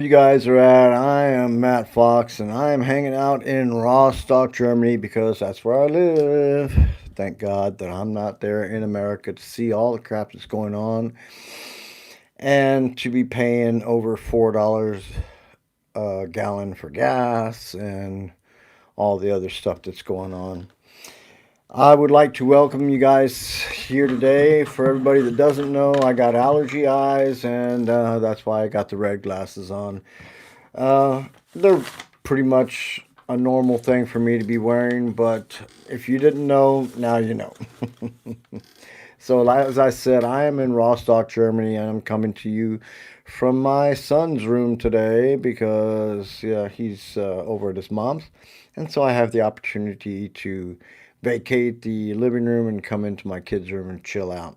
You guys are at. I am Matt Fox, and I am hanging out in Rostock, Germany, because that's where I live. Thank God that I'm not there in America to see all the crap that's going on and to be paying over $4 a gallon for gas and all the other stuff that's going on. I would like to welcome you guys here today. For everybody that doesn't know, I got allergy eyes, and that's why I got the red glasses on. They're pretty much a normal thing for me to be wearing, but if you didn't know, now you know. So, as I said, I am in Rostock, Germany, and I'm coming to you from my son's room today because yeah, he's over at his mom's, and so I have the opportunity to vacate the living room and come into my kids' room and chill out.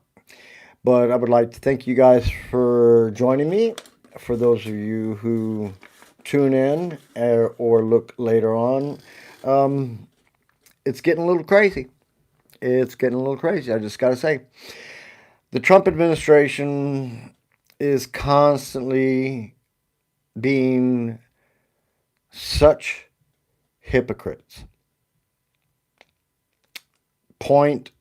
But I would like to thank you guys for joining me. For those of you who tune in or look later on, um, it's getting a little crazy. It's getting a little crazy. I just got to say, the Trump administration is constantly being such hypocrites. Point.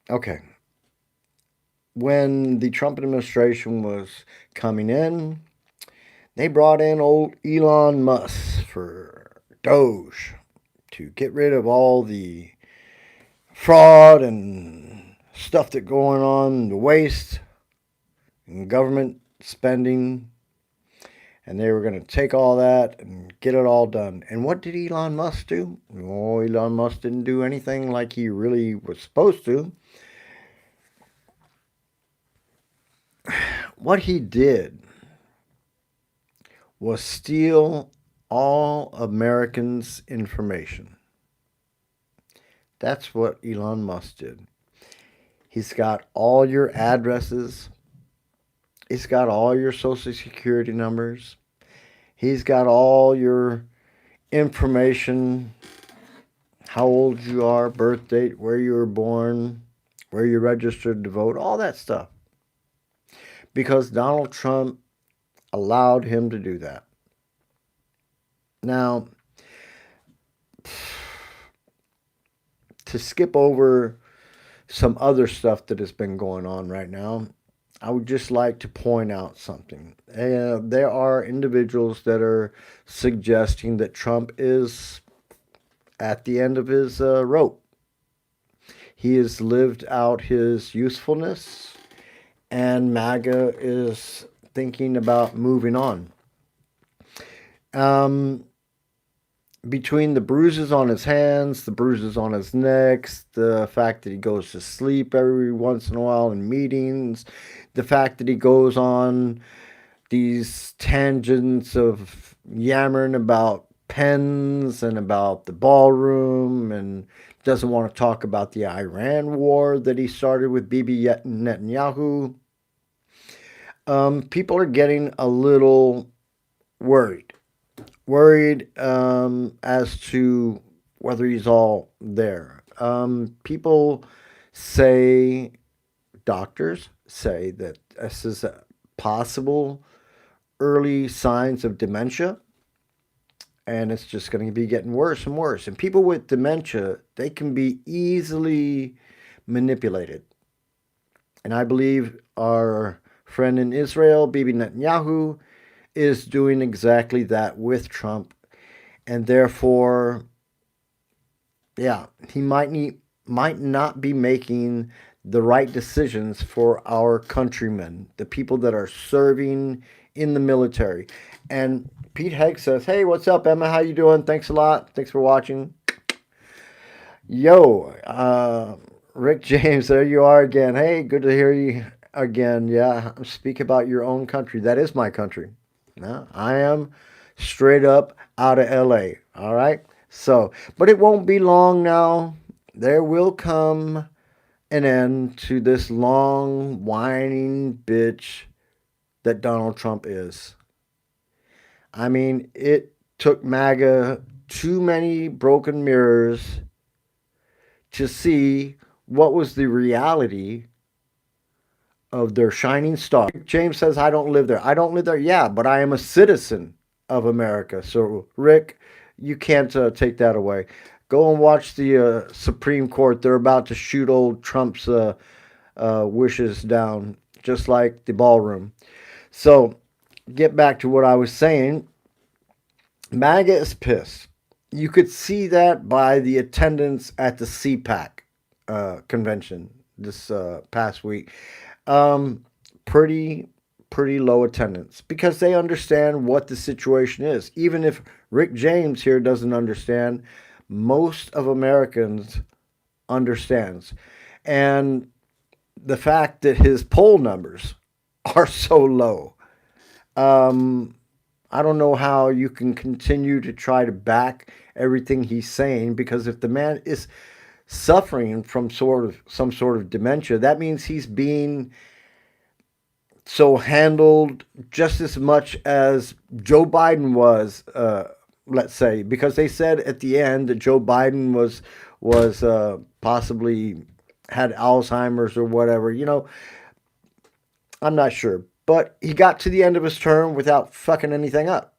Okay. When the Trump administration was coming in, they brought in old Elon Musk for Doge to get rid of all the fraud and stuff that going on, the waste and government spending, and they were going to take all that and get it all done. And what did Elon Musk do? Oh, Elon Musk didn't do anything like he really was supposed to. What he did was steal all Americans' information. That's what Elon Musk did. He's got all your addresses. He's got all your social security numbers. He's got all your information, how old you are, birth date, where you were born, where you registered to vote, all that stuff. Because Donald Trump allowed him to do that. Now, to skip over some other stuff that has been going on right now, I would just like to point out something. There are individuals that are suggesting that Trump is at the end of his rope. He has lived out his usefulness, and MAGA is thinking about moving on. Um, Between the bruises on his hands, the bruises on his neck, the fact that he goes to sleep every once in a while in meetings, the fact that he goes on these tangents of yammering about pens and about the ballroom and doesn't want to talk about the Iran war that he started with Bibi Netanyahu. People are getting a little worried. Worried as to whether he's all there. People say, doctors say that this is a possible early signs of dementia, and it's just going to be getting worse and worse. And people with dementia, they can be easily manipulated. And I believe our friend in Israel, Bibi Netanyahu, is doing exactly that with Trump. And therefore, yeah, he might not be making the right decisions for our countrymen, the people that are serving in the military. And Pete Hegg says, "Hey, what's up, Emma? How you doing? Thanks a lot. Thanks for watching." Yo, Rick James, there you are again. Hey, good to hear you again. Yeah, speak about your own country. That is my country. No, I am straight up out of LA. All right. So, but it won't be long now. There will come an end to this long, whining bitch that Donald Trump is. I mean, it took MAGA too many broken mirrors to see what was the reality of their shining star. James says, I don't live there. I don't live there. Yeah, but I am a citizen of America. So, Rick, you can't take that away. Go and watch the Supreme Court. They're about to shoot old Trump's wishes down, just like the ballroom. So, get back to what I was saying. MAGA is pissed. You could see that by the attendance at the CPAC convention this past week. Um, pretty pretty low attendance because they understand what the situation is. Even if Rick James here doesn't understand, most of Americans understands. And the fact that his poll numbers are so low, um, I don't know how you can continue to try to back everything he's saying, because if the man is suffering from some sort of dementia, that means he's being so handled just as much as Joe Biden was, let's say, because they said at the end that Joe Biden was possibly had Alzheimer's or whatever. I'm not sure, but he got to the end of his term without fucking anything up.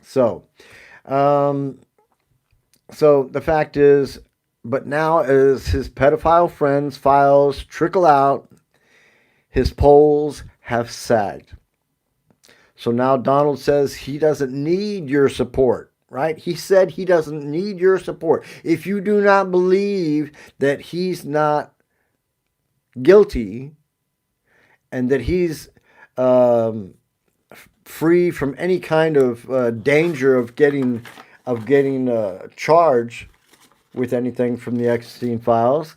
So, um, so the fact is, but now as his pedophile friends' files trickle out, his polls have sagged. So now Donald says he doesn't need your support, right? He said he doesn't need your support. If you do not believe that he's not guilty and that he's um, free from any kind of danger of getting charged with anything from the Epstein files,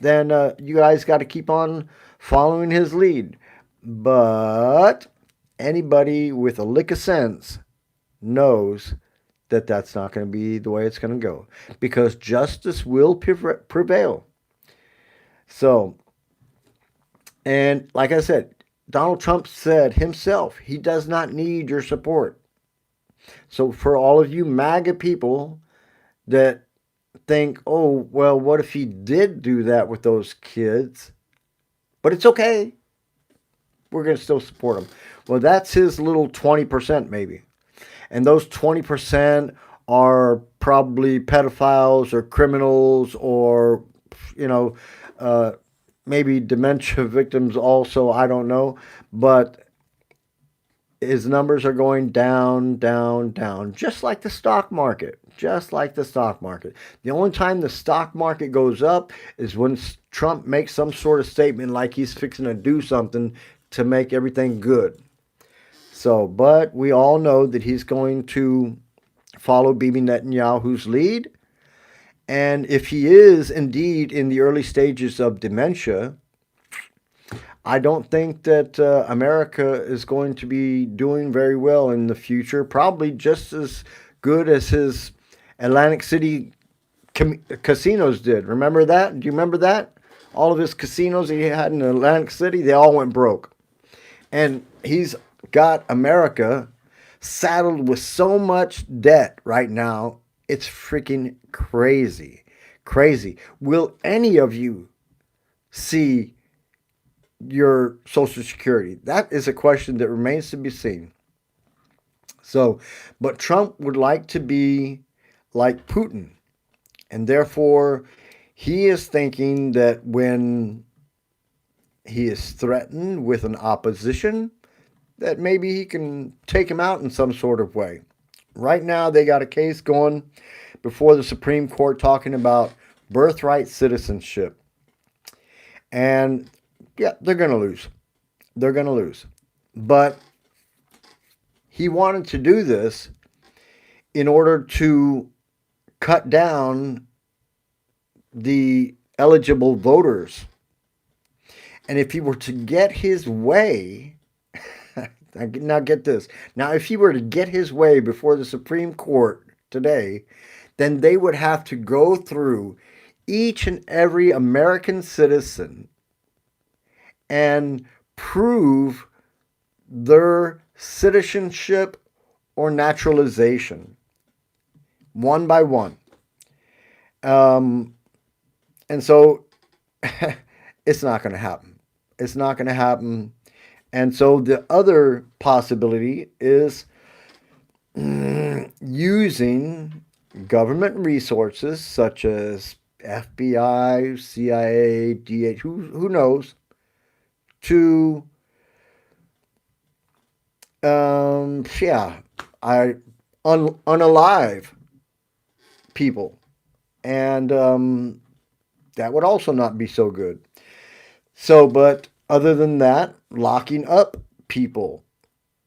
then you guys got to keep on following his lead. But anybody with a lick of sense knows that that's not going to be the way it's going to go, because justice will prevail. So, and like I said, Donald Trump said himself he does not need your support. So for all of you MAGA people that think, oh, well, what if he did do that with those kids? But it's okay. We're going to still support him. Well, that's his little 20% maybe. And those 20% are probably pedophiles or criminals or, you know, uh, maybe dementia victims also. I don't know. But his numbers are going down, down, down, just like the stock market. Just like the stock market. The only time the stock market goes up is when Trump makes some sort of statement like he's fixing to do something to make everything good. So, but we all know that he's going to follow Bibi Netanyahu's lead. And if he is indeed in the early stages of dementia, I don't think that America is going to be doing very well in the future. Probably just as good as his Atlantic City casinos did. Remember that? Do you remember that? All of his casinos he had in Atlantic City, they all went broke. And he's got America saddled with so much debt right now. It's freaking crazy. Crazy. Will any of you see your Social Security? That is a question that remains to be seen. So, but Trump would like to be like Putin. And therefore, he is thinking that when he is threatened with an opposition, that maybe he can take him out in some sort of way. Right now, they got a case going before the Supreme Court talking about birthright citizenship. And yeah, they're going to lose. They're going to lose. But he wanted to do this in order to cut down the eligible voters. And if he were to get his way, now get this. Now, if he were to get his way before the Supreme Court today, then they would have to go through each and every American citizen and prove their citizenship or naturalization one by one. And so it's not going to happen. It's not going to happen. And so the other possibility is using government resources such as FBI, CIA, DH, who knows, to yeah, I unalive people, and that would also not be so good. So, but other than that, locking up people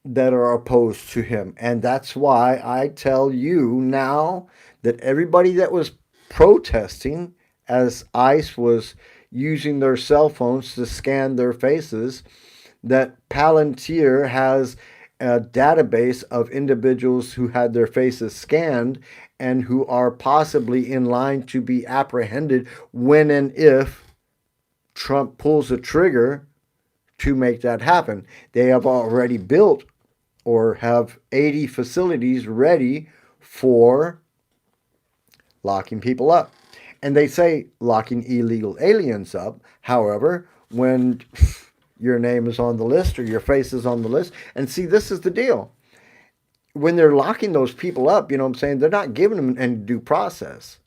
that are opposed to him. And that's why I tell you now that everybody that was protesting as ICE was using their cell phones to scan their faces, that Palantir has a database of individuals who had their faces scanned and who are possibly in line to be apprehended when and if Trump pulls a trigger to make that happen. They have already built or have 80 facilities ready for locking people up. And they say locking illegal aliens up. However, when your name is on the list or your face is on the list, and see, this is the deal. When they're locking those people up, you know what I'm saying, they're not giving them any due process.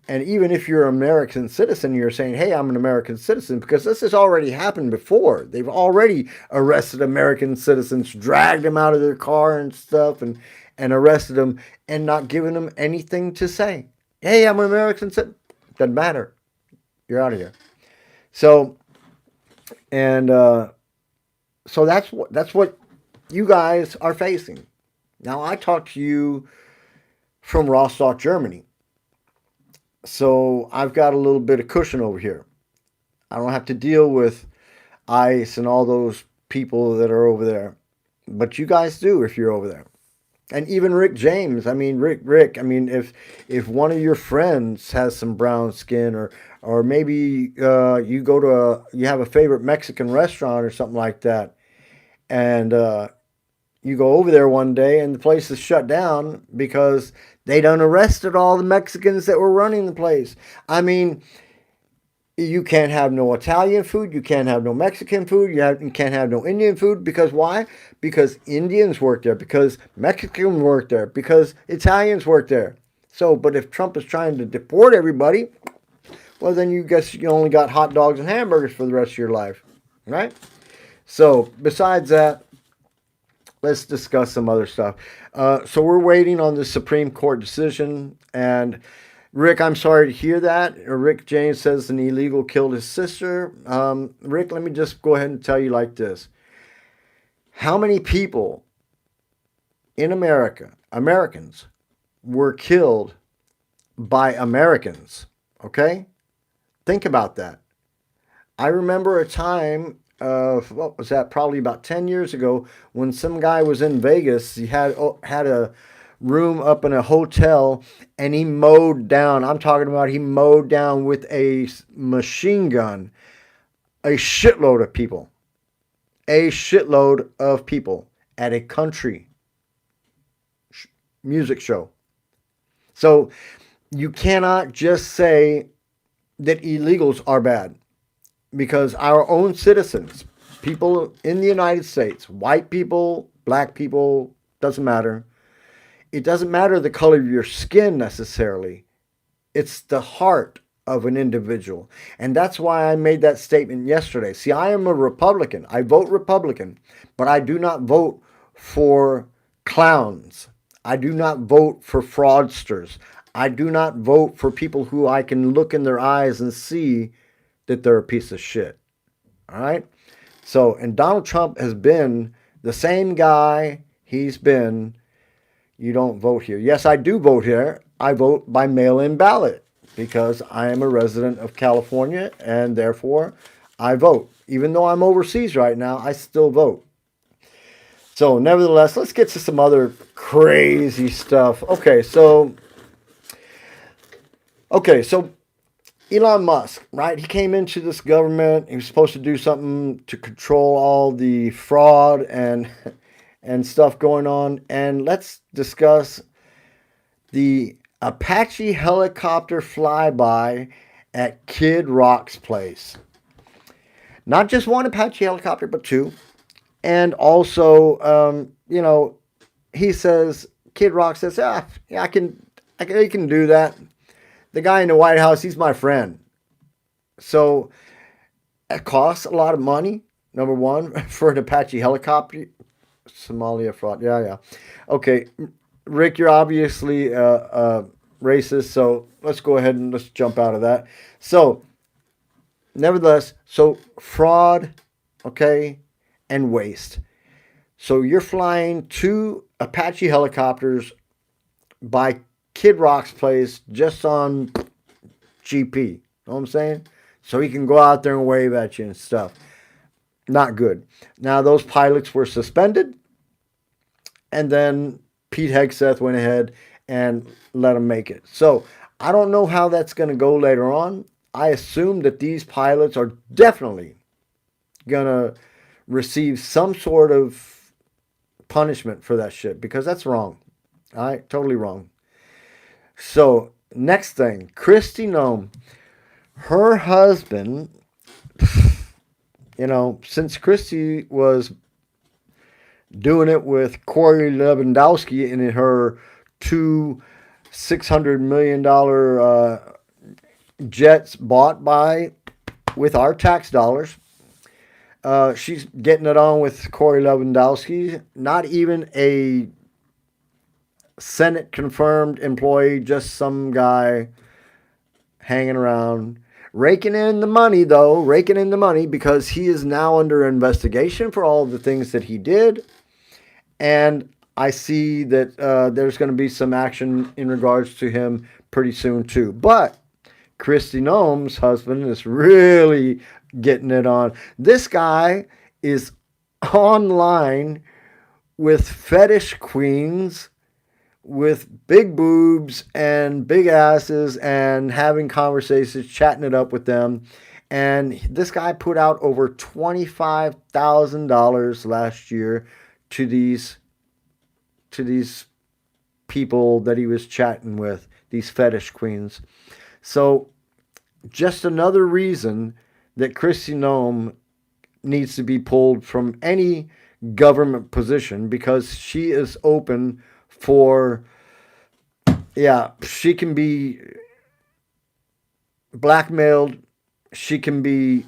And even if you're an American citizen, you're saying, hey, I'm an American citizen, because this has already happened before. They've already arrested American citizens, dragged them out of their car and stuff, and arrested them and not given them anything to say. Hey, I'm an American citizen. Doesn't matter. You're out of here. So, and so that's what you guys are facing. Now, I talk to you from Rostock, Germany. So I've got a little bit of cushion over here. I don't have to deal with ICE and all those people that are over there. But you guys do if you're over there. And even Rick James, I mean, Rick, I mean, if one of your friends has some brown skin, or maybe you go to you have a favorite Mexican restaurant or something like that, and you go over there one day and the place is shut down because they done arrested all the Mexicans that were running the place. I mean, you can't have no Italian food. You can't have no Mexican food. You can't have no Indian food. Because why? Because Indians work there. Because Mexicans work there. Because Italians work there. So, but if Trump is trying to deport everybody, well, then you guess you only got hot dogs and hamburgers for the rest of your life. Right? So, besides that, let's discuss some other stuff. So we're waiting on the Supreme Court decision. And Rick, I'm sorry to hear that. Rick James says an illegal killed his sister. Rick, let me just go ahead and tell you like this. How many people in America, Americans, were killed by Americans? Okay? Think about that. I remember a time, what was that, probably about 10 years ago, when some guy was in Vegas. He had a room up in a hotel, and he mowed down, I'm talking about he mowed down with a machine gun a shitload of people. A shitload of people at a country music show. So you cannot just say that illegals are bad, because our own citizens, people in the United States, white people, black people, doesn't matter. It doesn't matter the color of your skin necessarily. It's the heart of an individual. And that's why I made that statement yesterday. See, I am a Republican. I vote Republican, but I do not vote for clowns. I do not vote for fraudsters. I do not vote for people who I can look in their eyes and see that they're a piece of shit. All right? So, and Donald Trump has been the same guy he's been. You don't vote here. Yes, I do vote here. I vote by mail-in ballot because I am a resident of California, and therefore I vote. Even though I'm overseas right now, I still vote. So nevertheless, let's get to some other crazy stuff. Okay, so Elon Musk, right? He came into this government. He was supposed to do something to control all the fraud and stuff going on. And let's discuss the Apache helicopter flyby at Kid Rock's place. Not just one Apache helicopter, but two. And also, he says, Kid Rock says, yeah, I can do that. The guy in the White House, he's my friend. So it costs a lot of money, number one, for an Apache helicopter. Somalia fraud. Yeah, yeah. Okay, Rick, you're obviously racist, so let's go ahead and let's jump out of that. So, nevertheless, so fraud, okay, and waste. So you're flying two Apache helicopters by Kid Rock's place just on GP. Know what I'm saying? So he can go out there and wave at you and stuff. Not good. Now, those pilots were suspended, and then Pete Hegseth went ahead and let him make it. So I don't know how that's going to go later on. I assume that these pilots are definitely going to receive some sort of punishment for that shit because that's wrong. All right, totally wrong. So, next thing, Kristi Noem, her husband, since Kristi was doing it with Corey Lewandowski in her two $600 million jets bought by with our tax dollars. She's getting it on with Corey Lewandowski, not even a Senate confirmed employee, just some guy hanging around. Raking in the money, though, raking in the money because he is now under investigation for all the things that he did. And I see that there's going to be some action in regards to him pretty soon, too. But Kristi Noem's husband is really getting it on. This guy is online with fetish queens with big boobs and big asses and having conversations, chatting it up with them. And this guy put out over $25,000 last year to these people that he was chatting with, these fetish queens. So just another reason that Kristi Noem needs to be pulled from any government position because she is open for, she can be blackmailed. She can be,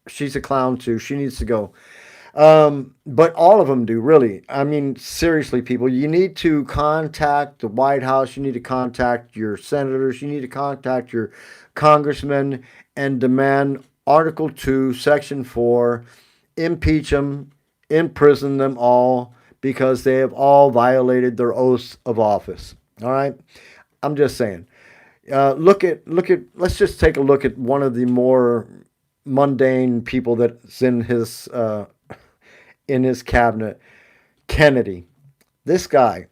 she's a clown too. She needs to go. But all of them do, really. I mean, seriously, people, you need to contact the White House. You need to contact your senators. You need to contact your congressmen and demand Article 2, Section 4, impeach them, imprison them all because they have all violated their oaths of office. All right? I'm just saying. Let's just take a look at one of the more mundane people that's in his cabinet, Kennedy. This guy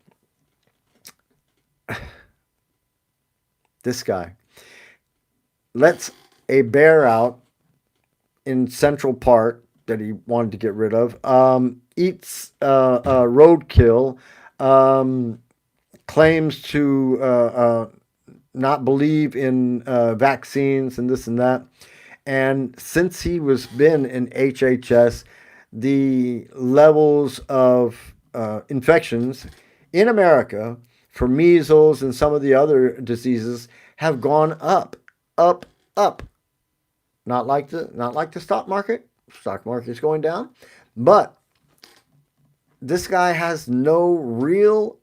lets a bear out in Central Park that he wanted to get rid of, eats roadkill, claims to not believe in vaccines and this and that. And since he was been in HHS, the levels of infections in America for measles and some of the other diseases have gone up, up, up. Not like the stock market. Stock market is going down, but this guy has no real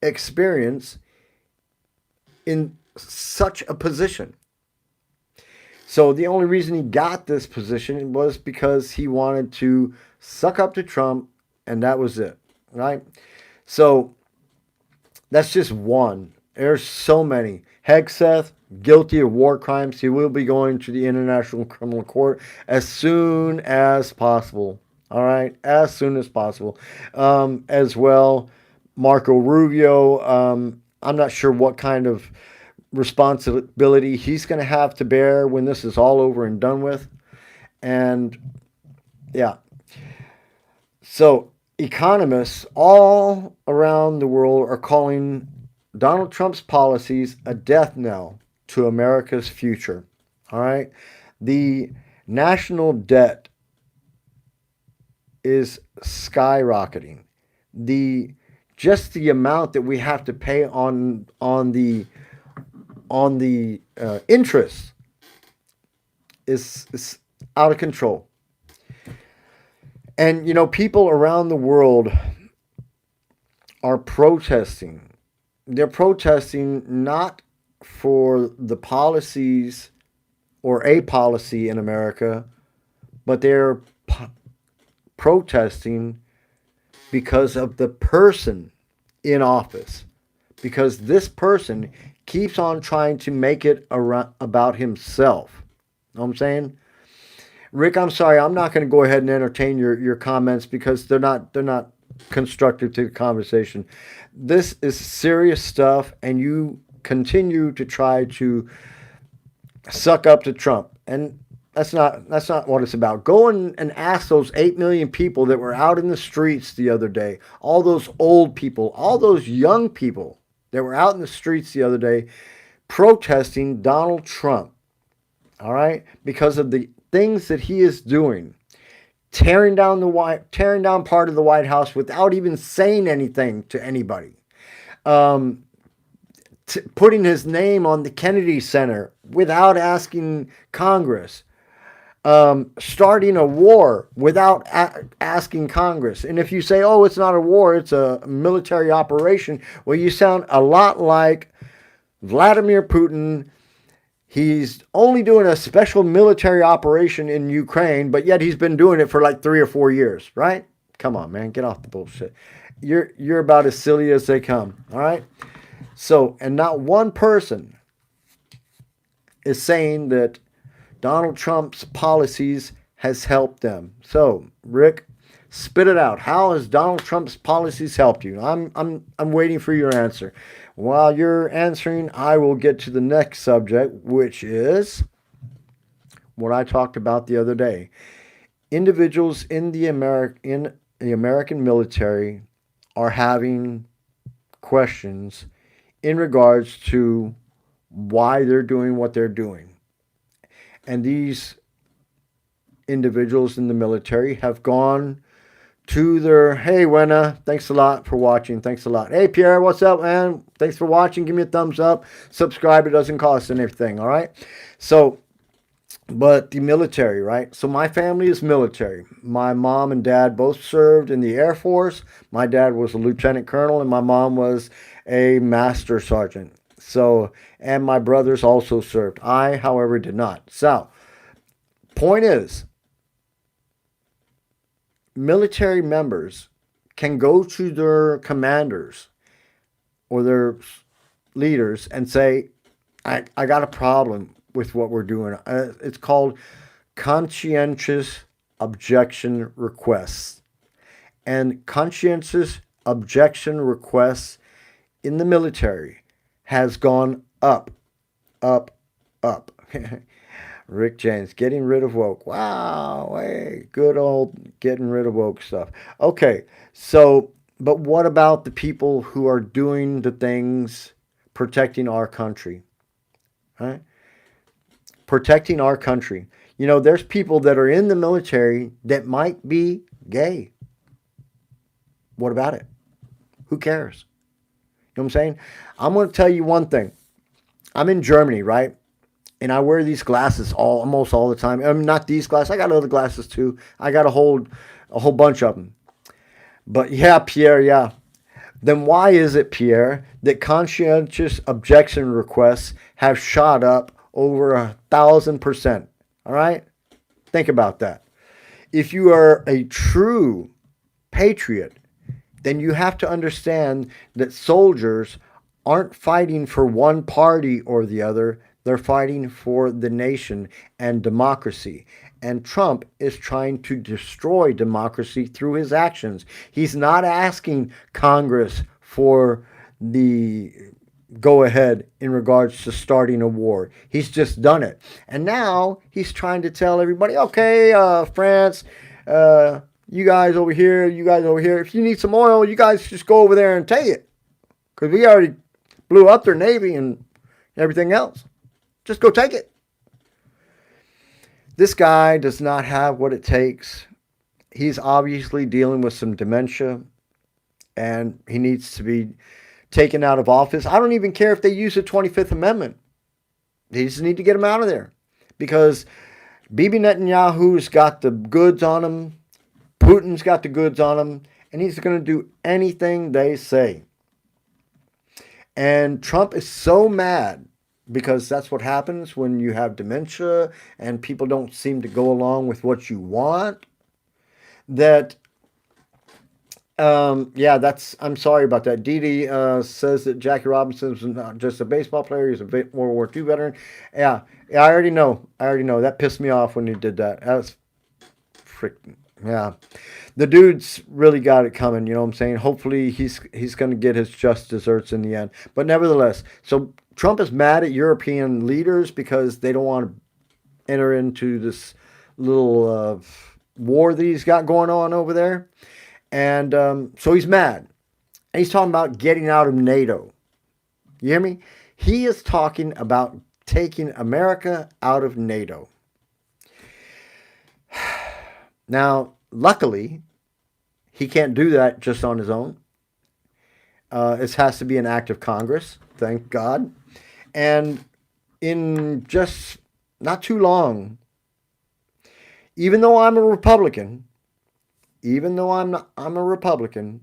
experience in such a position. So the only reason he got this position was because he wanted to suck up to Trump, and that was it, right? So that's just one. There's so many. Hegseth, guilty of war crimes. He will be going to the International Criminal Court as soon as possible. All right, as soon as possible. As well, Marco Rubio. I'm not sure what kind of responsibility he's going to have to bear when this is all over and done with. And yeah. So economists all around the world are calling Donald Trump's policies a death knell to America's future. All right. The National debt is skyrocketing. The just the amount that we have to pay on the interest is out of control. And people around the world are protesting. They're protesting not for the policies or a policy in America, but they're protesting because of the person in office. Because this person keeps on trying to make it about himself. Know what I'm saying? Rick, I'm sorry, I'm not going to go ahead and entertain your comments because they're not constructive to the conversation. This is serious stuff, and you continue to try to suck up to Trump, and that's not what it's about. Go and ask those 8 million people that were out in the streets the other day, all those old people, all those young people that were out in the streets the other day protesting Donald Trump. All right, because of the things that he is doing, tearing down part of the White House without even saying anything to anybody, um, putting his name on the Kennedy Center without asking Congress, starting a war without asking Congress. And if you say, "Oh, it's not a war; it's a military operation," well, you sound a lot like Vladimir Putin. He's only doing a special military operation in Ukraine, but yet he's been doing it for like 3 or 4 years, right? Come on, man, get off the bullshit. You're about as silly as they come, all right? So, and not one person is saying that Donald Trump's policies has helped them. So, Rick, spit it out. How has Donald Trump's policies helped you? I'm waiting for your answer. While you're answering, I will get to the next subject, which is what I talked about the other day. Individuals in the American military are having questions in regards to why they're doing what they're doing. And these individuals in the military have gone to their, "Hey, Wenna, thanks a lot for watching. Thanks a lot. Hey, Pierre, what's up, man? Thanks for watching. Give me a thumbs up. Subscribe. It doesn't cost anything, all right?" So, but the military, right? So my family is military. My mom and dad both served in the Air Force. My dad was a lieutenant colonel, and my mom was a master sergeant. So, and my brothers also served. I, however, did not. So, point is, military members can go to their commanders or their leaders and say, I got a problem with what we're doing. It's called conscientious objection requests. And conscientious objection requests in the military has gone up, up, up. Rick James, getting rid of woke. Wow, hey, good old getting rid of woke stuff. Okay, so, but what about the people who are doing the things protecting our country? Right? Protecting our country. There's people that are in the military that might be gay. What about it? Who cares? You know what I'm saying? I'm going to tell you one thing. I'm in Germany, right? And I wear these glasses almost all the time. Not these glasses. I got other glasses too. I got a whole bunch of them. But yeah, Pierre, yeah. Then why is it, Pierre, that conscientious objection requests have shot up over 1,000%? All right? Think about that. If you are a true patriot, then you have to understand that soldiers aren't fighting for one party or the other. They're fighting for the nation and democracy. And Trump is trying to destroy democracy through his actions. He's not asking Congress for the go ahead in regards to starting a war. He's just done it. And now he's trying to tell everybody, okay, France, you guys over here, if you need some oil, you guys just go over there and take it. Because we already blew up their Navy and everything else. Just go take it. This guy does not have what it takes. He's obviously dealing with some dementia, and he needs to be taken out of office. I don't even care if they use the 25th Amendment. They just need to get him out of there because Bibi Netanyahu's got the goods on him. Putin's got the goods on him, and he's going to do anything they say. And Trump is so mad because that's what happens when you have dementia and people don't seem to go along with what you want. That, yeah, I'm sorry about that. Dee Dee says that Jackie Robinson was not just a baseball player, he's a World War II veteran. Yeah, I already know. That pissed me off when he did that. That was freaking, yeah. The dude's really got it coming, you know what I'm saying? Hopefully he's going to get his just desserts in the end. But nevertheless, so Trump is mad at European leaders because they don't want to enter into this little war that he's got going on over there. And so he's mad. And he's talking about getting out of NATO. You hear me? He is talking about taking America out of NATO. Now, luckily, he can't do that just on his own. It has to be an act of Congress, thank God. And in just not too long, even though I'm a Republican, I'm a Republican,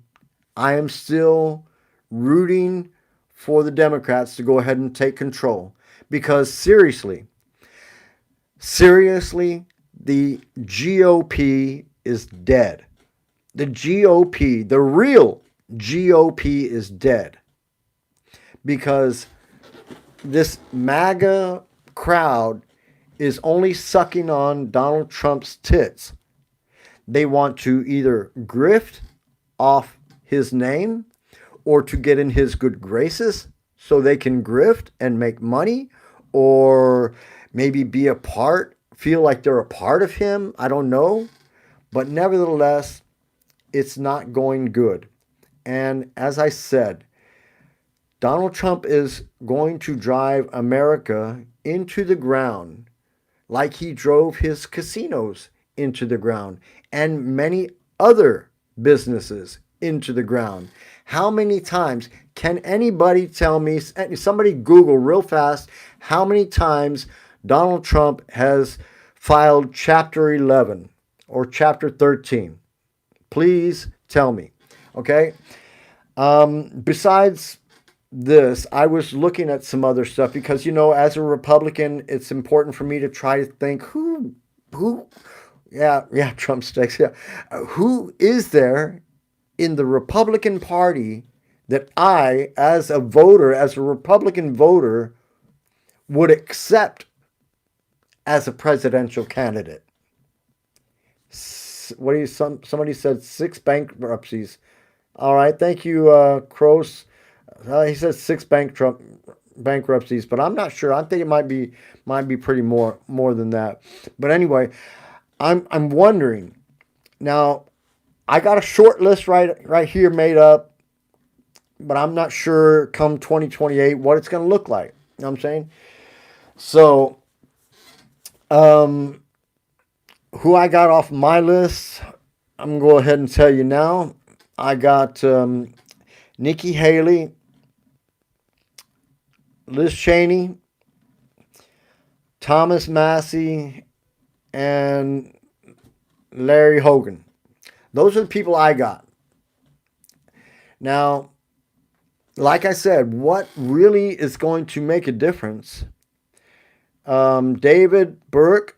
I am still rooting for the Democrats to go ahead and take control. Because seriously, the GOP is dead. The GOP, the real GOP is dead. Because this MAGA crowd is only sucking on Donald Trump's tits. They want to either grift off his name or to get in his good graces so they can grift and make money, or maybe feel like they're a part of him. I don't know. But nevertheless, it's not going good. And as I said, Donald Trump is going to drive America into the ground like he drove his casinos into the ground and many other businesses into the ground. How many times can anybody tell me, somebody Google real fast, how many times Donald Trump has filed Chapter 11 or Chapter 13? Please tell me. Okay? Besides this, I was looking at some other stuff because, as a Republican, it's important for me to try to think who, Trump sticks, yeah. Who is there in the Republican Party that I, as a Republican voter, would accept as a presidential candidate? Somebody said 6 bankruptcies. All right, thank you, Kroos. He says 6 bankruptcies, but I'm not sure. I think it might be pretty more than that. But anyway, I'm wondering. Now, I got a short list right here made up, but I'm not sure come 2028 what it's going to look like. You know what I'm saying? So, who I got off my list, I'm going to go ahead and tell you now. I got Nikki Haley, Liz Cheney, Thomas Massie, and Larry Hogan. Those are the people I got. Now, like I said, what really is going to make a difference? David Burke,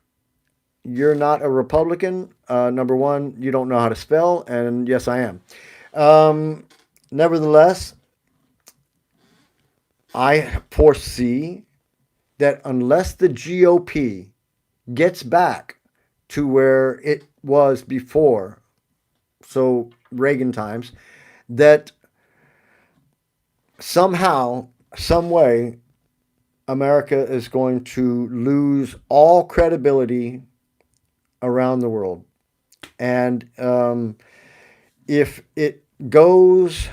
you're not a Republican. Number one, you don't know how to spell, and yes, I am. Nevertheless, I foresee that unless the GOP gets back to where it was before, so Reagan times, that somehow, some way, America is going to lose all credibility around the world. And if it goes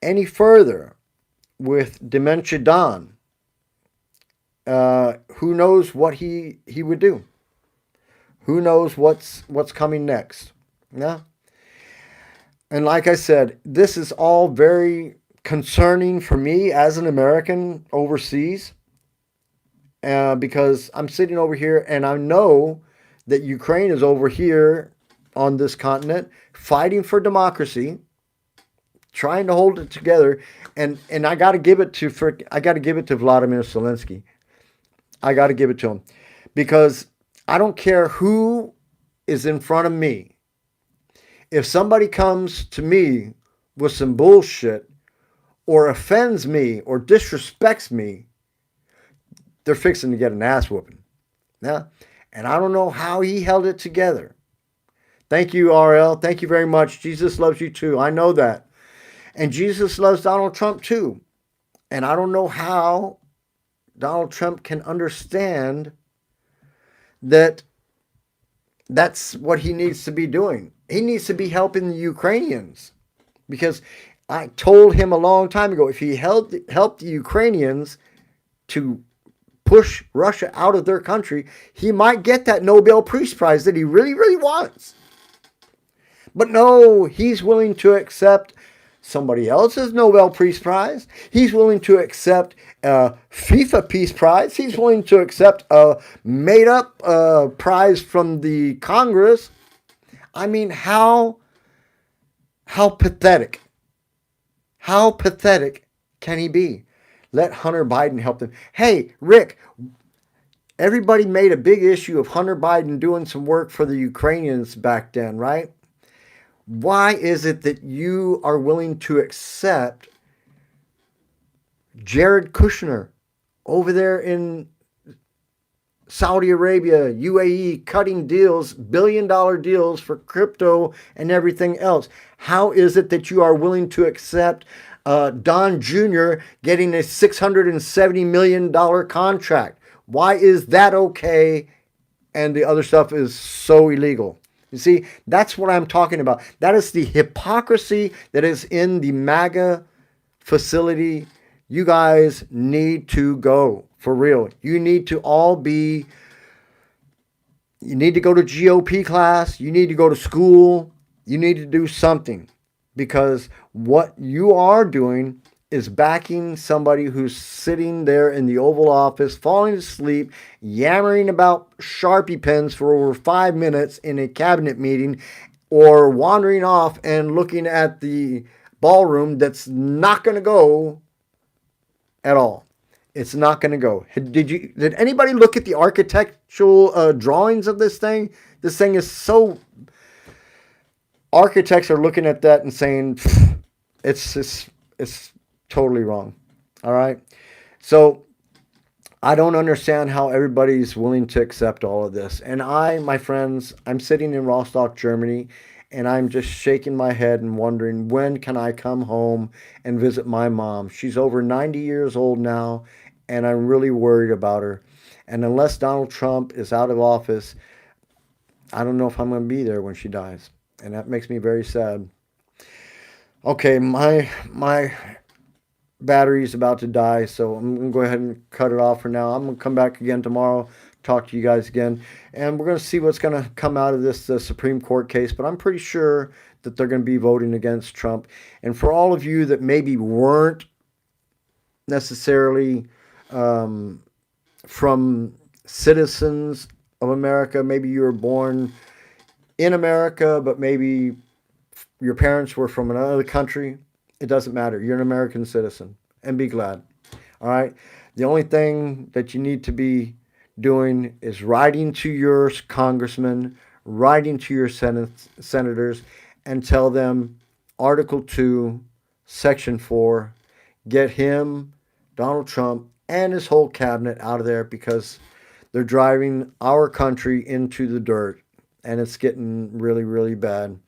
any further with Dementia Don, who knows what he would do? Who knows what's coming next? Yeah. And like I said, this is all very concerning for me as an American overseas, because I'm sitting over here and I know that Ukraine is over here on this continent fighting for democracy, trying to hold it together, and I got to give it to Vladimir Zelensky. I got to give it to him, because I don't care who is in front of me. If somebody comes to me with some bullshit or offends me or disrespects me, they're fixing to get an ass whooping. Yeah? And I don't know how he held it together. Thank you, RL. Thank you very much. Jesus loves you too. I know that. And Jesus loves Donald Trump too. And I don't know how Donald Trump can understand that that's what he needs to be doing. He needs to be helping the Ukrainians, because I told him a long time ago, if he helped the Ukrainians to push Russia out of their country, he might get that Nobel Peace Prize that he really, really wants. But no, he's willing to accept somebody else's Nobel Peace Prize. He's willing to accept a FIFA Peace Prize. He's willing to accept a made-up prize from the Congress. I mean, how pathetic. How pathetic can he be? Let Hunter Biden help them. Hey, Rick, everybody made a big issue of Hunter Biden doing some work for the Ukrainians back then, right? Why is it that you are willing to accept Jared Kushner over there in Saudi Arabia, UAE, cutting deals, billion-dollar deals for crypto and everything else? How is it that you are willing to accept Don Jr. getting a $670 million contract? Why is that okay and the other stuff is so illegal? You see, that's what I'm talking about. That is the hypocrisy that is in the MAGA facility. You guys need to go, for real. You need to go to GOP class. You need to go to school. You need to do something, because what you are doing is backing somebody who's sitting there in the Oval Office, falling asleep, yammering about Sharpie pens for over 5 minutes in a cabinet meeting, or wandering off and looking at the ballroom that's not going to go at all. It's not going to go. Did anybody look at the architectural drawings of this thing? This thing is so... Architects are looking at that and saying, it's totally wrong. All right. So I don't understand how everybody's willing to accept all of this. And my friends, I'm sitting in Rostock, Germany, and I'm just shaking my head and wondering, when can I come home and visit my mom? She's over 90 years old now, and I'm really worried about her. And unless Donald Trump is out of office, I don't know if I'm going to be there when she dies. And that makes me very sad. Okay, my battery's about to die, so I'm going to go ahead and cut it off for now. I'm going to come back again tomorrow, talk to you guys again, and we're going to see what's going to come out of this Supreme Court case, but I'm pretty sure that they're going to be voting against Trump. And for all of you that maybe weren't necessarily from citizens of America, maybe you were born in America, but maybe your parents were from another country, it doesn't matter. You're an American citizen, and be glad. All right? The only thing that you need to be doing is writing to your congressmen, writing to your senators, and tell them Article 2, Section 4, get him, Donald Trump, and his whole cabinet out of there, because they're driving our country into the dirt, and it's getting really, really bad.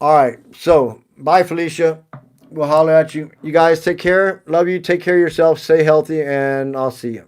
All right, so bye, Felicia. We'll holler at you. You guys take care. Love you. Take care of yourself. Stay healthy, and I'll see you.